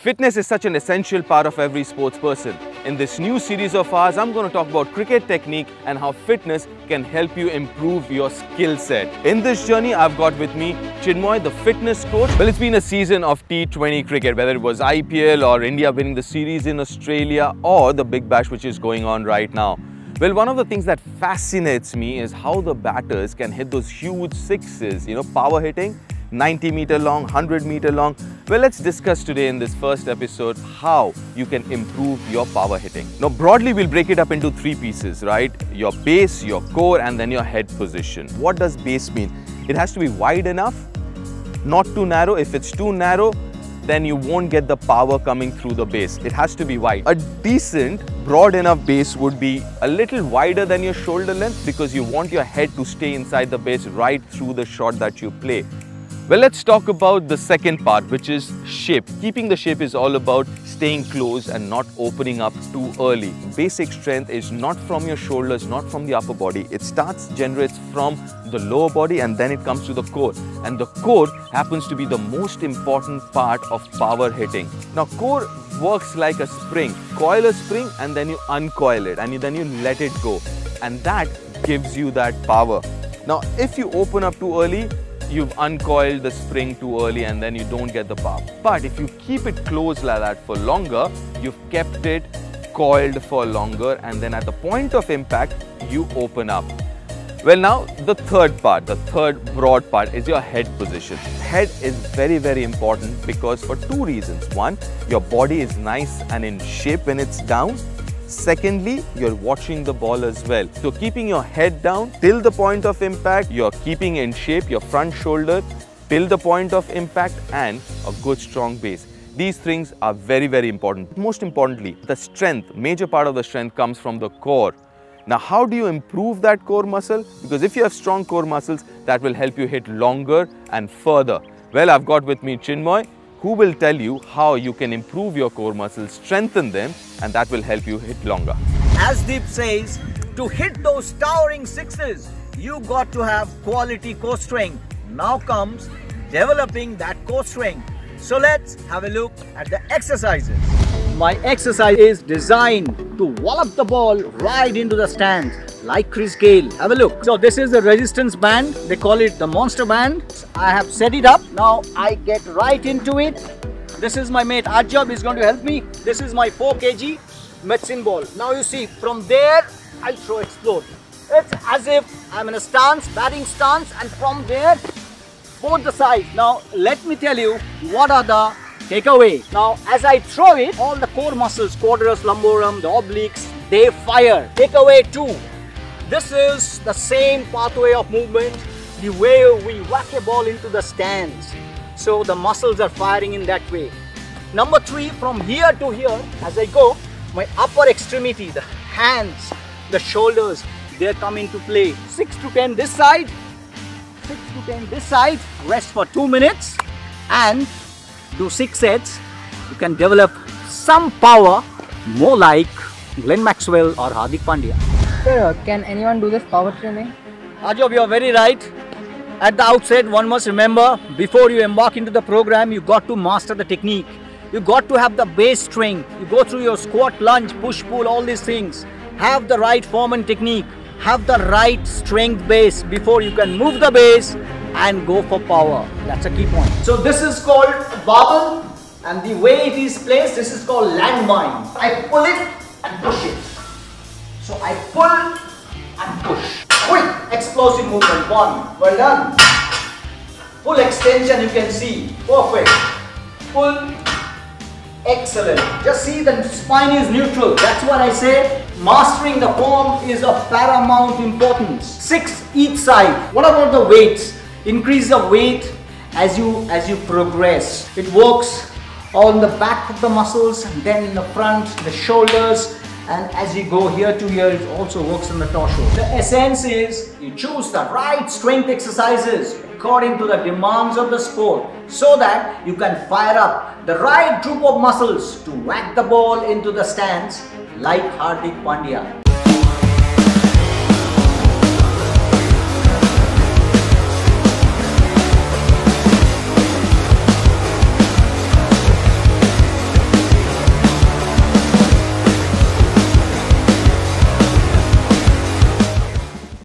Fitness is such an essential part of every sports person. In this new series of ours, I'm going to talk about cricket technique and how fitness can help you improve your skill set. In this journey, I've got with me Chinmoy, the fitness coach. Well, it's been a season of T20 cricket, whether it was IPL or India winning the series in Australia or the Big Bash which is going on right now. Well, one of the things that fascinates me is how the batters can hit those huge sixes, power hitting, 90 meter long, 100 meter long. Well, let's discuss today in this first episode how you can improve your power hitting. Now, broadly, we'll break it up into three pieces, right? Your base, your core, and then your head position. What does base mean? It has to be wide enough, not too narrow. If it's too narrow, then you won't get the power coming through the base. It has to be wide. A decent, broad enough base would be a little wider than your shoulder length because you want your head to stay inside the base right through the shot that you play. Well, let's talk about the second part, which is shape. Keeping the shape is all about staying close and not opening up too early. Basic strength is not from your shoulders, not from the upper body. It generates from the lower body and then it comes to the core. And the core happens to be the most important part of power hitting. Now, core works like a spring. Coil a spring and then you uncoil it and then you let it go. And that gives you that power. Now, if you open up too early, you've uncoiled the spring too early and then you don't get the power. But if you keep it closed like that for longer, you've kept it coiled for longer and then at the point of impact, you open up. Well, now the third part, the third broad part is your head position. Head is very, very important because for two reasons. One, your body is nice and in shape when it's down. Secondly, you're watching the ball as well. So keeping your head down till the point of impact, you're keeping in shape your front shoulder till the point of impact and a good strong base. These things are very, very important. Most importantly, the strength, major part of the strength comes from the core. Now, how do you improve that core muscle? Because if you have strong core muscles, that will help you hit longer and further. Well, I've got with me Chinmoy, who will tell you how you can improve your core muscles, strengthen them, and that will help you hit longer. As Deep says, to hit those towering sixes, you got to have quality core strength. Now comes developing that core strength. So let's have a look at the exercises. My exercise is designed to wallop the ball right into the stands like Chris Gayle. Have a look. So this is the resistance band. They call it the monster band. I have set it up. Now I get right into it. This is my mate Ajab is going to help me. This is my 4 kg medicine ball. Now you see, from there I'll throw explode. It's as if I'm in a stance, batting stance, and from there both the sides. Now let me tell you what are the takeaway. Now as I throw it, all the core muscles, quadratus lumborum, the obliques, they fire. Takeaway 2. This is the same pathway of movement, the way we whack a ball into the stands. So the muscles are firing in that way. Number 3, from here to here, as I go, my upper extremity, the hands, the shoulders, they come into play. 6 to 10 this side, 6 to 10 this side, rest for 2 minutes and do 6 sets. You can develop some power, more like Glenn Maxwell or Hardik Pandya. Sir, can anyone do this power training? Ajab, you are very right. At the outset, one must remember, before you embark into the program, you got to master the technique. You got to have the base strength. You go through your squat, lunge, push, pull, all these things. Have the right form and technique. Have the right strength base before you can move the base and go for power. That's a key point. So this is called barbell, and the way it is placed, this is called landmine. I pull it and push it. So I pull and push. Quick explosive movement. 1. Well done. Full extension you can see. Perfect. Pull. Excellent. Just see the spine is neutral. That's what I say. Mastering the form is of paramount importance. 6 each side. What about the weights? Increase the weight as you progress. It works on the back of the muscles and then in the front, the shoulders, and as you go here to here, it also works on the torso. The essence is you choose the right strength exercises according to the demands of the sport so that you can fire up the right group of muscles to whack the ball into the stands like Hardik Pandya.